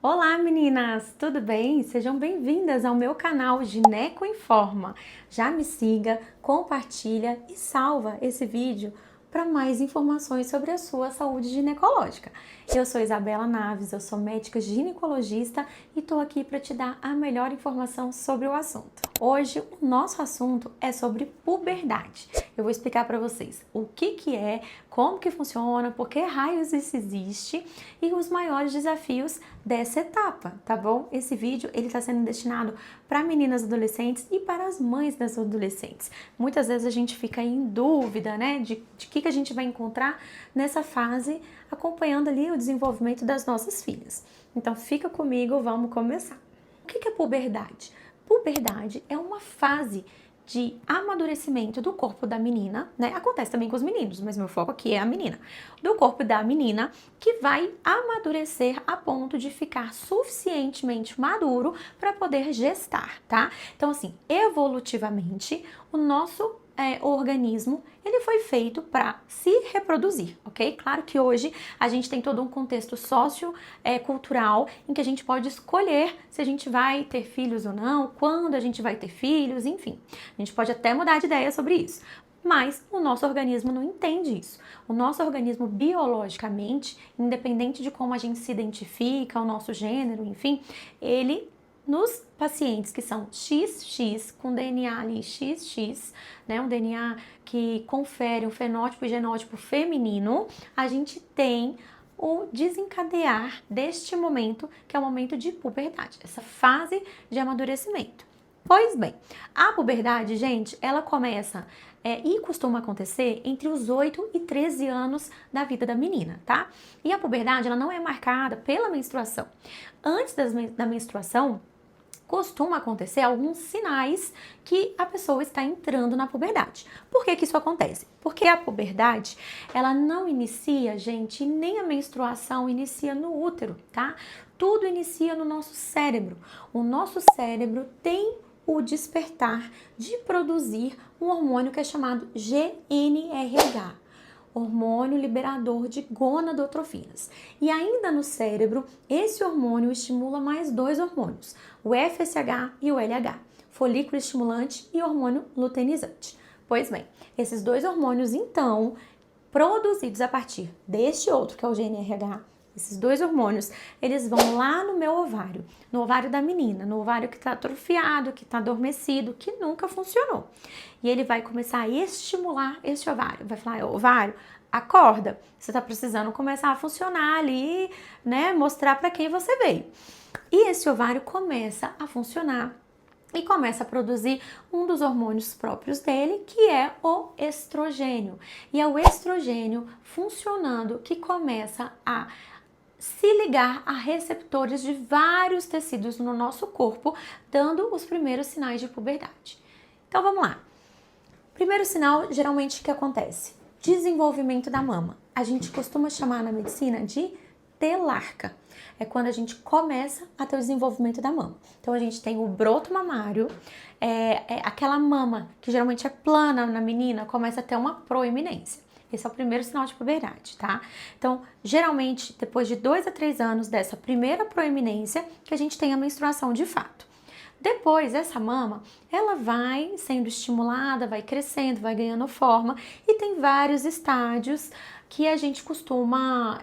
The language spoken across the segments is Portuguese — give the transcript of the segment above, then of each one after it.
Olá meninas, tudo bem? Sejam bem-vindas ao meu canal Gineco Informa. Já me siga, compartilha e salva esse vídeo para mais informações sobre a sua saúde ginecológica. Eu sou Isabela Naves, eu sou médica ginecologista e estou aqui para te dar a melhor informação sobre o assunto. Hoje o nosso assunto é sobre puberdade. Eu vou explicar para vocês o que é, como que funciona, por que raios isso existe e os maiores desafios dessa etapa, tá bom? Esse vídeo ele está sendo destinado para meninas adolescentes e para as mães das adolescentes. Muitas vezes a gente fica em dúvida, né, de que a gente vai encontrar nessa fase, acompanhando ali o desenvolvimento das nossas filhas. Então fica comigo, vamos começar. O que é puberdade? Puberdade é uma fase de amadurecimento do corpo da menina, né? Acontece também com os meninos, mas meu foco aqui é a menina. Do corpo da menina que vai amadurecer a ponto de ficar suficientemente maduro para poder gestar, tá? Então, assim, evolutivamente, o nosso o organismo, ele foi feito para se reproduzir, ok? Claro que hoje a gente tem todo um contexto cultural em que a gente pode escolher se a gente vai ter filhos ou não, quando a gente vai ter filhos, enfim. A gente pode até mudar de ideia sobre isso. Mas o nosso organismo não entende isso. O nosso organismo biologicamente, independente de como a gente se identifica, o nosso gênero, enfim, ele nos pacientes que são XX, com DNA ali XX, né, um DNA que confere um fenótipo e genótipo feminino, a gente tem o desencadear deste momento, que é o momento de puberdade, essa fase de amadurecimento. Pois bem, a puberdade, gente, ela começa e costuma acontecer entre os 8 e 13 anos da vida da menina, tá? E a puberdade, ela não é marcada pela menstruação. Antes da menstruação, costuma acontecer alguns sinais que a pessoa está entrando na puberdade. Por que isso acontece? Porque a puberdade, ela não inicia, gente, nem a menstruação inicia no útero, tá? Tudo inicia no nosso cérebro. O nosso cérebro tem o despertar de produzir um hormônio que é chamado GnRH, hormônio liberador de gonadotrofinas. E ainda no cérebro, esse hormônio estimula mais dois hormônios, o FSH e o LH, folículo estimulante e hormônio luteinizante. Pois bem, esses dois hormônios, então, produzidos a partir deste outro, que é o GnRH, esses dois hormônios, eles vão lá no meu ovário, no ovário da menina, no ovário que está atrofiado, que está adormecido, que nunca funcionou. E ele vai começar a estimular esse ovário. Vai falar, ovário, acorda, você está precisando começar a funcionar ali, né? Mostrar para quem você veio. E esse ovário começa a funcionar e começa a produzir um dos hormônios próprios dele, que é o estrogênio. E é o estrogênio funcionando que começa a se ligar a receptores de vários tecidos no nosso corpo, dando os primeiros sinais de puberdade. Então vamos lá. Primeiro sinal, geralmente, o que acontece? Desenvolvimento da mama. A gente costuma chamar na medicina de telarca. É quando a gente começa a ter o desenvolvimento da mama. Então a gente tem o broto mamário, aquela mama que geralmente é plana na menina, começa a ter uma proeminência. Esse é o primeiro sinal de puberdade, tá? Então, geralmente, depois de 2 a 3 anos dessa primeira proeminência, que a gente tem a menstruação de fato. Depois, essa mama, ela vai sendo estimulada, vai crescendo, vai ganhando forma e tem vários estágios que a gente costuma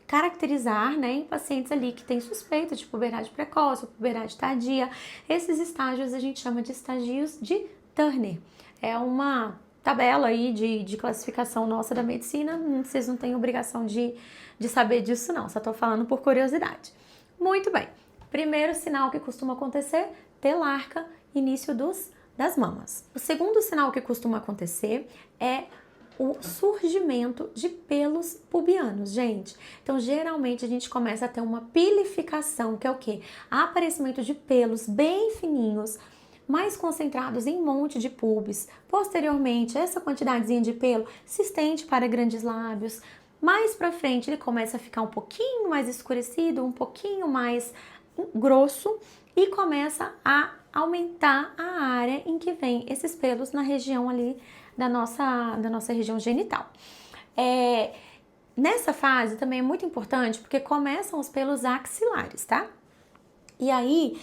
caracterizar, né, em pacientes ali que têm suspeita de puberdade precoce, puberdade tardia. Esses estágios a gente chama de estágios de Turner. É uma tabela aí de classificação nossa da medicina, vocês não têm obrigação de saber disso não, só tô falando por curiosidade. Muito bem, primeiro sinal que costuma acontecer, telarca, início das mamas. O segundo sinal que costuma acontecer é o surgimento de pelos pubianos, gente. Então, geralmente, a gente começa a ter uma pilificação, que é o quê? Aparecimento de pelos bem fininhos, mais concentrados em um monte de pubis. Posteriormente, essa quantidadezinha de pelo se estende para grandes lábios. Mais pra frente, ele começa a ficar um pouquinho mais escurecido, um pouquinho mais grosso e começa a aumentar a área em que vem esses pelos na região ali da nossa região genital. Nessa fase também é muito importante porque começam os pelos axilares, tá? E aí,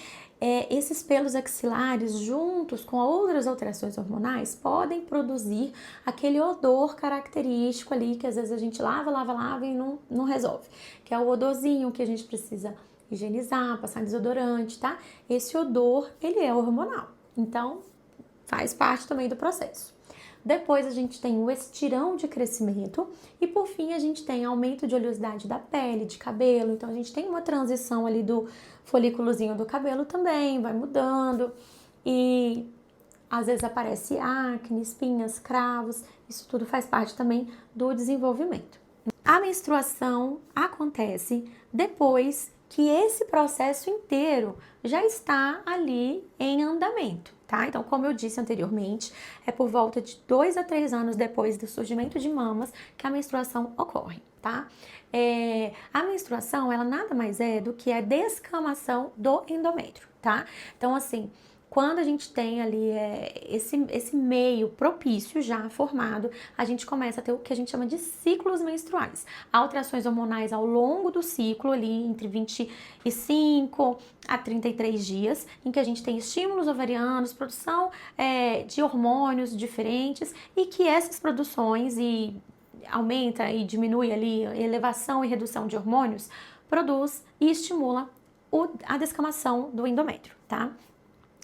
esses pelos axilares, juntos com outras alterações hormonais, podem produzir aquele odor característico ali, que às vezes a gente lava e não resolve. Que é o odorzinho que a gente precisa higienizar, passar desodorante, tá? Esse odor, ele é hormonal. Então, faz parte também do processo. Depois a gente tem o estirão de crescimento e por fim a gente tem aumento de oleosidade da pele, de cabelo. Então a gente tem uma transição ali do folículozinho do cabelo também, vai mudando e às vezes aparece acne, espinhas, cravos. Isso tudo faz parte também do desenvolvimento. A menstruação acontece depois que esse processo inteiro já está ali em andamento, tá? Então, como eu disse anteriormente, é por volta de 2 a 3 anos depois do surgimento de mamas que a menstruação ocorre, tá? A menstruação, ela nada mais é do que a descamação do endométrio, tá? Então, assim, quando a gente tem ali esse meio propício já formado, a gente começa a ter o que a gente chama de ciclos menstruais. Alterações hormonais ao longo do ciclo, ali entre 25 a 33 dias, em que a gente tem estímulos ovarianos, produção de hormônios diferentes e que essas produções aumenta e diminui ali elevação e redução de hormônios, produz e estimula a descamação do endométrio, tá?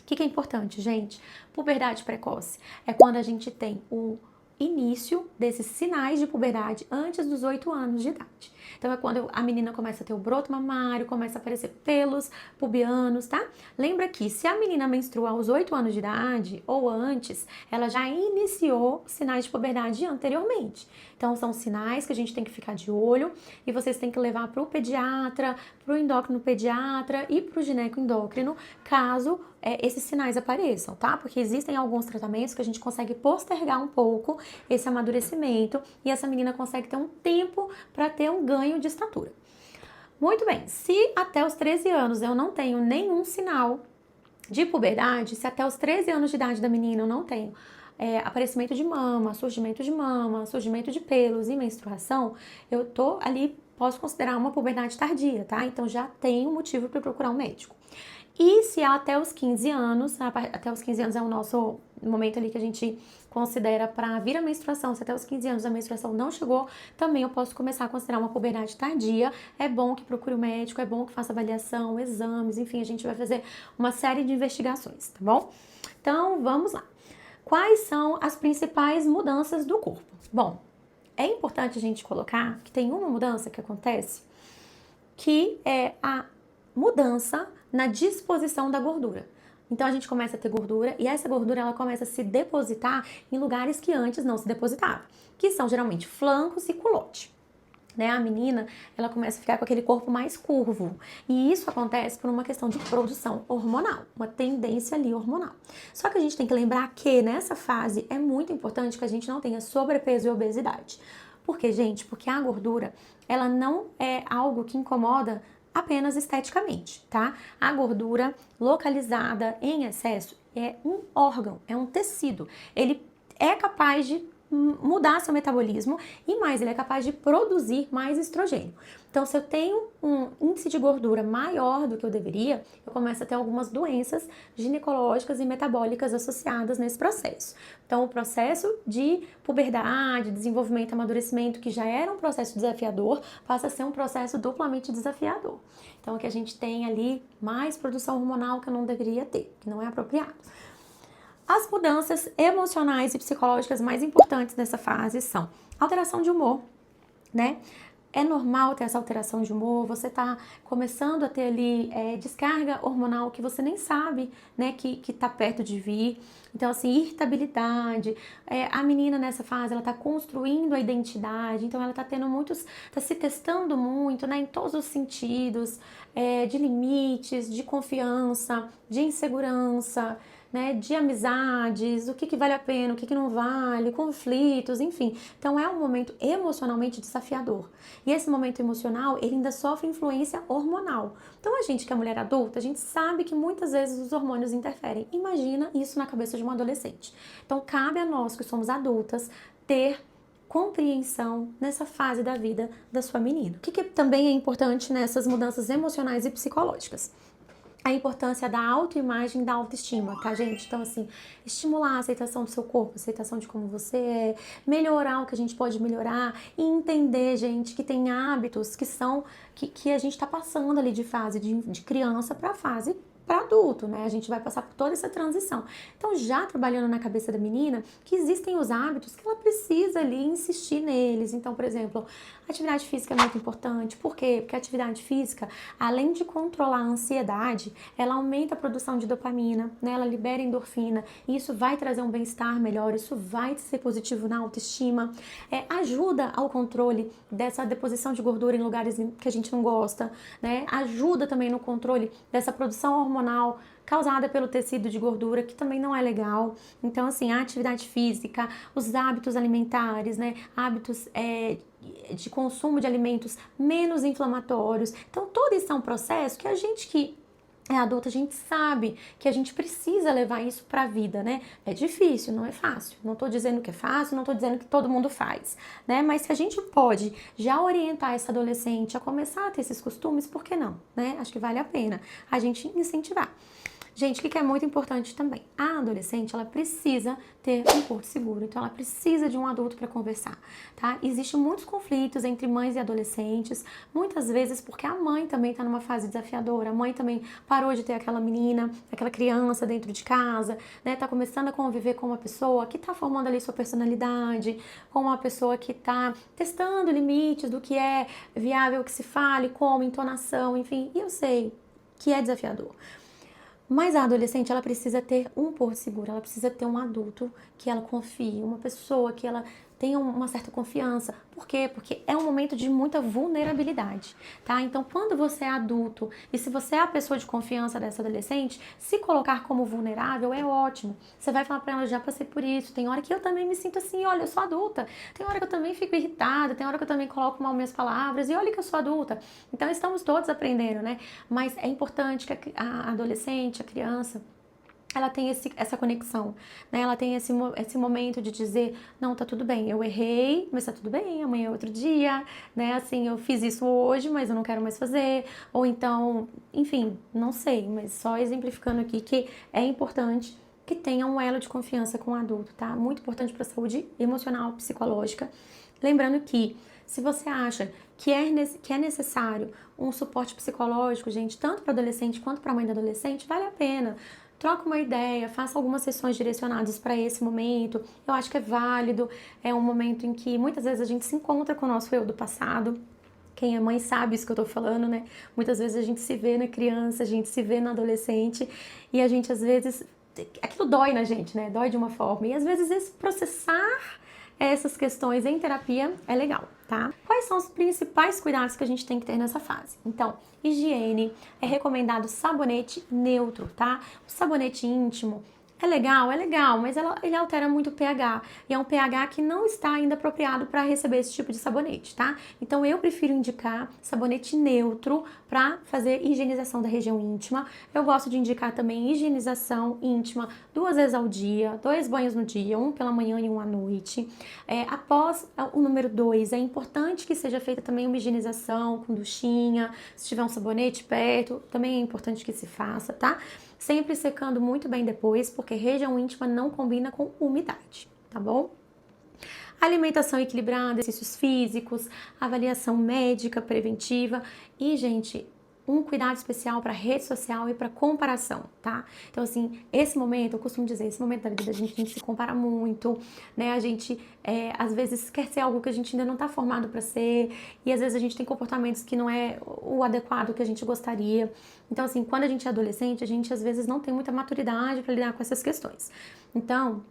O que é importante, gente? Puberdade precoce é quando a gente tem o início desses sinais de puberdade antes dos 8 anos de idade. Então é quando a menina começa a ter o broto mamário, começa a aparecer pelos pubianos, tá? Lembra que se a menina menstrua aos 8 anos de idade ou antes, ela já iniciou sinais de puberdade anteriormente. Então são sinais que a gente tem que ficar de olho e vocês têm que levar para o pediatra, para o endócrino pediatra e para o gineco endócrino, caso esses sinais apareçam, tá? Porque existem alguns tratamentos que a gente consegue postergar um pouco esse amadurecimento e essa menina consegue ter um tempo para ter um ganho de estatura. Muito bem, se até os 13 anos eu não tenho nenhum sinal de puberdade, se até os 13 anos de idade da menina eu não tenho aparecimento de mama, surgimento de pelos e menstruação, eu tô ali, posso considerar uma puberdade tardia, tá? Então já tem um motivo para procurar um médico. E se até os 15 anos, até os 15 anos é o nosso momento ali que a gente considera para vir a menstruação, se até os 15 anos a menstruação não chegou, também eu posso começar a considerar uma puberdade tardia. É bom que procure o médico, é bom que faça avaliação, exames, enfim, a gente vai fazer uma série de investigações, tá bom? Então, vamos lá. Quais são as principais mudanças do corpo? Bom, é importante a gente colocar que tem uma mudança que acontece, que é a mudança na disposição da gordura. Então a gente começa a ter gordura e essa gordura ela começa a se depositar em lugares que antes não se depositava, que são geralmente flancos e culote. Né? A menina, ela começa a ficar com aquele corpo mais curvo. E isso acontece por uma questão de produção hormonal, uma tendência ali hormonal. Só que a gente tem que lembrar que nessa fase é muito importante que a gente não tenha sobrepeso e obesidade. Por quê, gente? Porque a gordura, ela não é algo que incomoda apenas esteticamente, tá? A gordura localizada em excesso é um órgão, é um tecido. Ele é capaz de mudar seu metabolismo e mais, ele é capaz de produzir mais estrogênio. Então, se eu tenho um índice de gordura maior do que eu deveria, eu começo a ter algumas doenças ginecológicas e metabólicas associadas nesse processo. Então, o processo de puberdade, desenvolvimento, amadurecimento, que já era um processo desafiador, passa a ser um processo duplamente desafiador. Então, que a gente tem ali mais produção hormonal que eu não deveria ter, que não é apropriado. As mudanças emocionais e psicológicas mais importantes nessa fase são alteração de humor, né? É normal ter essa alteração de humor, você tá começando a ter ali descarga hormonal que você nem sabe, né, que tá perto de vir. Então, assim, irritabilidade, a menina nessa fase, ela tá construindo a identidade, então ela tá tendo tá se testando muito, né, em todos os sentidos, de limites, de confiança, de insegurança, né, de amizades, o que vale a pena, o que não vale, conflitos, enfim. Então é um momento emocionalmente desafiador. E esse momento emocional, ele ainda sofre influência hormonal. Então a gente que é mulher adulta, a gente sabe que muitas vezes os hormônios interferem. Imagina isso na cabeça de uma adolescente. Então cabe a nós que somos adultas ter compreensão nessa fase da vida da sua menina. O que também é importante nessas mudanças emocionais e psicológicas? A importância da autoimagem e da autoestima, tá, gente? Então, assim, estimular a aceitação do seu corpo, a aceitação de como você é, melhorar o que a gente pode melhorar e entender, gente, que tem hábitos que a gente tá passando ali de fase de criança para fase para adulto, né? A gente vai passar por toda essa transição. Então, já trabalhando na cabeça da menina, que existem os hábitos que ela precisa ali insistir neles. Então, por exemplo, a atividade física é muito importante. Por quê? Porque a atividade física, além de controlar a ansiedade, ela aumenta a produção de dopamina, né? Ela libera endorfina, e isso vai trazer um bem-estar melhor, isso vai ser positivo na autoestima, ajuda ao controle dessa deposição de gordura em lugares que a gente não gosta, né? Ajuda também no controle dessa produção hormonal causada pelo tecido de gordura, que também não é legal. Então, assim, a atividade física, os hábitos alimentares, né? Hábitos de consumo de alimentos menos inflamatórios. Então, todo isso é um processo que a gente que é adulta, a gente sabe que a gente precisa levar isso para a vida, né? É difícil, não é fácil. Não tô dizendo que é fácil, não tô dizendo que todo mundo faz, né? Mas se a gente pode já orientar essa adolescente a começar a ter esses costumes, por que não, né? Acho que vale a pena a gente incentivar. Gente, o que é muito importante também? A adolescente, ela precisa ter um porto seguro, então ela precisa de um adulto para conversar, tá? Existem muitos conflitos entre mães e adolescentes, muitas vezes porque a mãe também está numa fase desafiadora, a mãe também parou de ter aquela menina, aquela criança dentro de casa, né? Tá começando a conviver com uma pessoa que tá formando ali sua personalidade, com uma pessoa que tá testando limites do que é viável que se fale, como, entonação, enfim, e eu sei que é desafiador. Mas a adolescente, ela precisa ter um porto seguro, ela precisa ter um adulto que ela confie, uma pessoa que ela tenha uma certa confiança. Por quê? Porque é um momento de muita vulnerabilidade, tá? Então, quando você é adulto e se você é a pessoa de confiança dessa adolescente, se colocar como vulnerável é ótimo. Você vai falar pra ela, já passei por isso, tem hora que eu também me sinto assim, olha, eu sou adulta. Tem hora que eu também fico irritada, tem hora que eu também coloco mal minhas palavras e olha que eu sou adulta. Então, estamos todos aprendendo, né? Mas é importante que a adolescente, a criança, ela tem essa conexão, né? Ela tem esse momento de dizer, não, tá tudo bem, eu errei, mas tá tudo bem, amanhã é outro dia, né? Assim, eu fiz isso hoje, mas eu não quero mais fazer. Ou então, enfim, não sei, mas só exemplificando aqui que é importante que tenha um elo de confiança com o adulto, tá? Muito importante para a saúde emocional, psicológica. Lembrando que se você acha que é necessário um suporte psicológico, gente, tanto para adolescente quanto para mãe da adolescente, vale a pena. Troca uma ideia, faça algumas sessões direcionadas para esse momento. Eu acho que é válido, é um momento em que muitas vezes a gente se encontra com o nosso eu do passado. Quem é mãe sabe isso que eu tô falando, né? Muitas vezes a gente se vê na criança, a gente se vê na adolescente e a gente às vezes aquilo dói na gente, né? Dói de uma forma. E às vezes esse processar essas questões em terapia é legal, tá? Quais são os principais cuidados que a gente tem que ter nessa fase? Então, higiene, é recomendado sabonete neutro, tá? O sabonete íntimo é legal, mas ele altera muito o pH. E é um pH que não está ainda apropriado para receber esse tipo de sabonete, tá? Então eu prefiro indicar sabonete neutro para fazer higienização da região íntima. Eu gosto de indicar também higienização íntima 2 vezes ao dia, 2 banhos no dia, um pela manhã e um à noite. Após o número 2, é importante que seja feita também uma higienização com duchinha. Se tiver um sabonete perto, também é importante que se faça, tá? Sempre secando muito bem depois, porque região íntima não combina com umidade, tá bom? Alimentação equilibrada, exercícios físicos, avaliação médica preventiva e, gente, um cuidado especial para rede social e para comparação, tá? Então, assim, esse momento, eu costumo dizer, esse momento da vida da gente se compara muito, né? A gente, às vezes, quer ser algo que a gente ainda não tá formado para ser e, às vezes, a gente tem comportamentos que não é o adequado que a gente gostaria. Então, assim, quando a gente é adolescente, a gente, às vezes, não tem muita maturidade para lidar com essas questões. Então,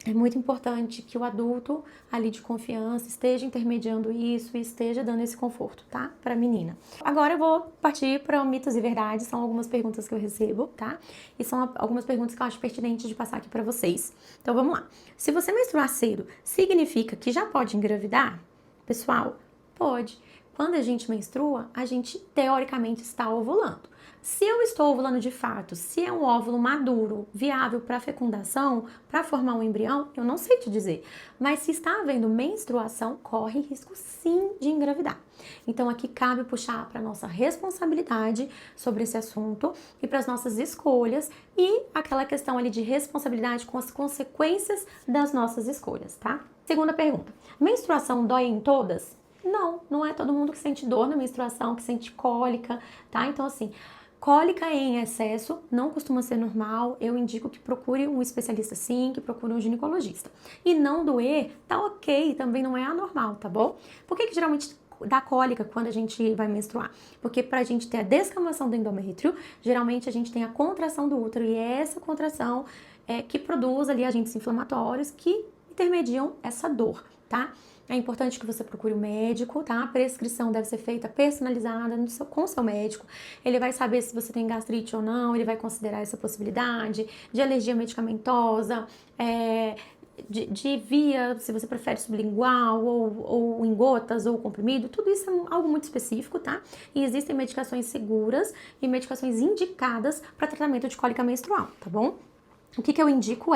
é muito importante que o adulto ali de confiança esteja intermediando isso e esteja dando esse conforto, tá? Para a menina. Agora eu vou partir para mitos e verdades, são algumas perguntas que eu recebo, tá? E são algumas perguntas que eu acho pertinentes de passar aqui para vocês. Então vamos lá. Se você menstruar cedo, significa que já pode engravidar? Pessoal, pode. Quando a gente menstrua, a gente teoricamente está ovulando. Se eu estou ovulando de fato, se é um óvulo maduro, viável para fecundação, para formar um embrião, eu não sei te dizer. Mas se está havendo menstruação, corre risco sim de engravidar. Então aqui cabe puxar para nossa responsabilidade sobre esse assunto e para as nossas escolhas e aquela questão ali de responsabilidade com as consequências das nossas escolhas, tá? Segunda pergunta: menstruação dói em todas? Não, não é todo mundo que sente dor na menstruação, que sente cólica, tá? Então assim, cólica em excesso não costuma ser normal, eu indico que procure um especialista sim, que procure um ginecologista. E não doer, tá ok, também não é anormal, tá bom? Por que geralmente dá cólica quando a gente vai menstruar? Porque pra gente ter a descamação do endométrio, geralmente a gente tem a contração do útero e é essa contração que produz ali agentes inflamatórios que intermediam essa dor, tá? É importante que você procure um médico, tá? A prescrição deve ser feita personalizada com o seu médico. Ele vai saber se você tem gastrite ou não, ele vai considerar essa possibilidade de alergia medicamentosa, de via, se você prefere sublingual ou em gotas ou comprimido, tudo isso é algo muito específico, tá? E existem medicações seguras e medicações indicadas para tratamento de cólica menstrual, tá bom? O que eu indico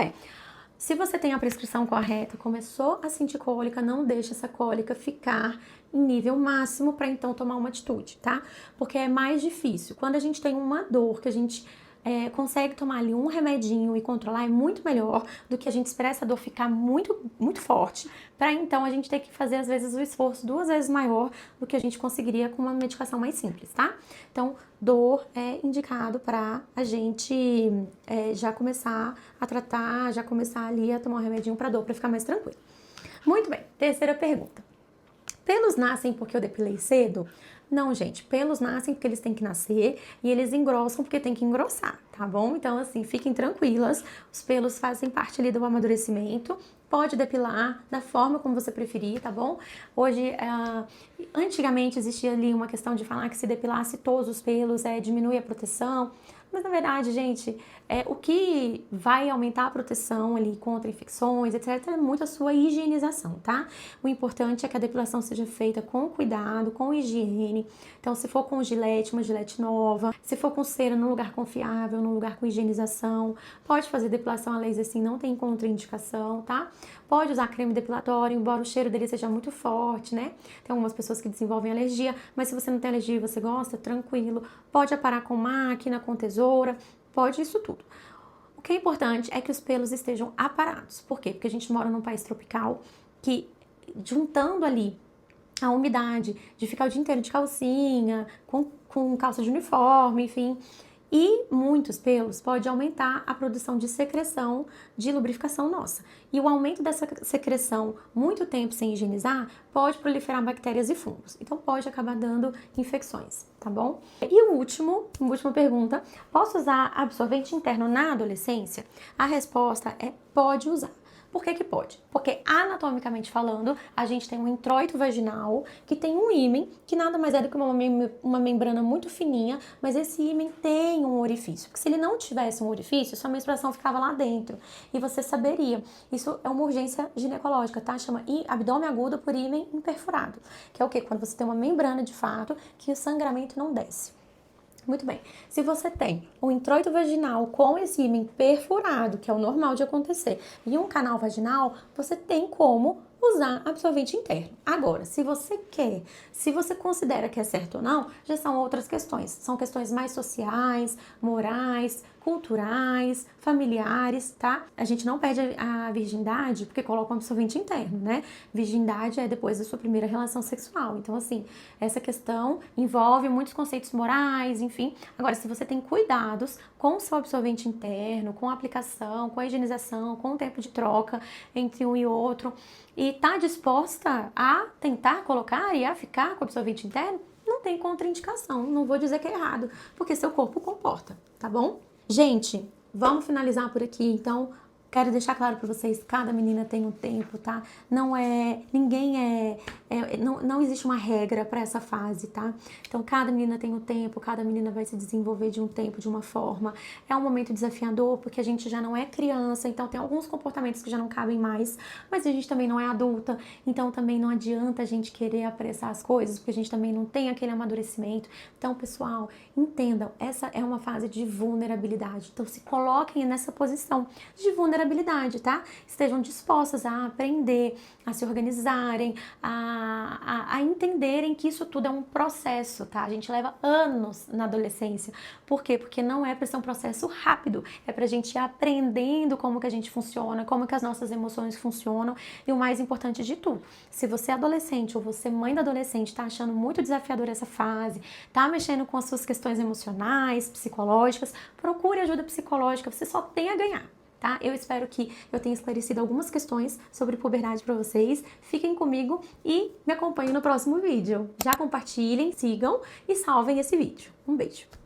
se você tem a prescrição correta, começou a sentir cólica, não deixe essa cólica ficar em nível máximo para então tomar uma atitude, tá? Porque é mais difícil. Quando a gente tem uma dor que a gente consegue tomar ali um remedinho e controlar, é muito melhor do que a gente esperar essa dor ficar muito, muito forte, para então a gente ter que fazer às vezes o esforço 2 vezes maior do que a gente conseguiria com uma medicação mais simples, tá? Então, dor é indicado para a gente já começar a tratar, já começar ali a tomar um remedinho para dor, para ficar mais tranquilo. Muito bem, terceira pergunta. Pelos nascem porque eu depilei cedo? Não, gente, pelos nascem porque eles têm que nascer e eles engrossam porque tem que engrossar, tá bom? Então, assim, fiquem tranquilas, os pelos fazem parte ali do amadurecimento, pode depilar da forma como você preferir, tá bom? Hoje, antigamente existia ali uma questão de falar que se depilasse todos os pelos, diminui a proteção, mas na verdade, gente, o que vai aumentar a proteção ali contra infecções, etc, é muito a sua higienização, tá? O importante é que a depilação seja feita com cuidado, com higiene. Então, se for com gilete, uma gilete nova. Se for com cera, num lugar confiável, num lugar com higienização. Pode fazer depilação a laser sim, não tem contraindicação, tá? Pode usar creme depilatório, embora o cheiro dele seja muito forte, né? Tem algumas pessoas que desenvolvem alergia, mas se você não tem alergia e você gosta, tranquilo. Pode aparar com máquina, com tesoura, pode isso tudo. O que é importante é que os pelos estejam aparados. Por quê? Porque a gente mora num país tropical que, juntando ali a umidade de ficar o dia inteiro de calcinha, com calça de uniforme, enfim, e muitos pelos pode aumentar a produção de secreção de lubrificação nossa. E o aumento dessa secreção muito tempo sem higienizar pode proliferar bactérias e fungos. Então pode acabar dando infecções, tá bom? E última pergunta, posso usar absorvente interno na adolescência? A resposta é pode usar. Por que pode? Porque anatomicamente falando, a gente tem um introito vaginal que tem um ímen, que nada mais é do que uma membrana muito fininha, mas esse ímen tem um orifício. Porque se ele não tivesse um orifício, sua menstruação ficava lá dentro e você saberia. Isso é uma urgência ginecológica, tá? Chama abdômen agudo por ímen imperfurado. Que é o quê? Quando você tem uma membrana de fato que o sangramento não desce. Muito bem, se você tem um introito vaginal com esse ímen perfurado, que é o normal de acontecer, e um canal vaginal, você tem como usar absorvente interno. Agora, se você considera que é certo ou não, já são outras questões. São questões mais sociais, morais, culturais, familiares, tá? A gente não perde a virgindade porque coloca um absorvente interno, né? Virgindade é depois da sua primeira relação sexual. Então, assim, essa questão envolve muitos conceitos morais, enfim. Agora, se você tem cuidados com o seu absorvente interno, com a aplicação, com a higienização, com o tempo de troca entre um e outro, e tá disposta a tentar colocar e a ficar com o absorvente interno, não tem contraindicação. Não vou dizer que é errado, porque seu corpo comporta, tá bom? Gente, vamos finalizar por aqui, então quero deixar claro para vocês, cada menina tem um tempo, tá? Ninguém não existe uma regra para essa fase, tá? Então, cada menina tem um tempo, cada menina vai se desenvolver de um tempo, de uma forma. É um momento desafiador, porque a gente já não é criança, então tem alguns comportamentos que já não cabem mais, mas a gente também não é adulta, então também não adianta a gente querer apressar as coisas, porque a gente também não tem aquele amadurecimento. Então, pessoal, entendam, essa é uma fase de vulnerabilidade. Então, se coloquem nessa posição de vulnerabilidade, tá? Estejam dispostas a aprender, a se organizarem, a entenderem que isso tudo é um processo, tá? A gente leva anos na adolescência. Por quê? Porque não é para ser um processo rápido, é pra gente ir aprendendo como que a gente funciona, como que as nossas emoções funcionam e o mais importante de tudo, se você é adolescente ou você é mãe da adolescente tá achando muito desafiadora essa fase, tá mexendo com as suas questões emocionais, psicológicas, procure ajuda psicológica, você só tem a ganhar. Tá? Eu espero que eu tenha esclarecido algumas questões sobre puberdade para vocês. Fiquem comigo e me acompanhem no próximo vídeo. Já compartilhem, sigam e salvem esse vídeo. Um beijo!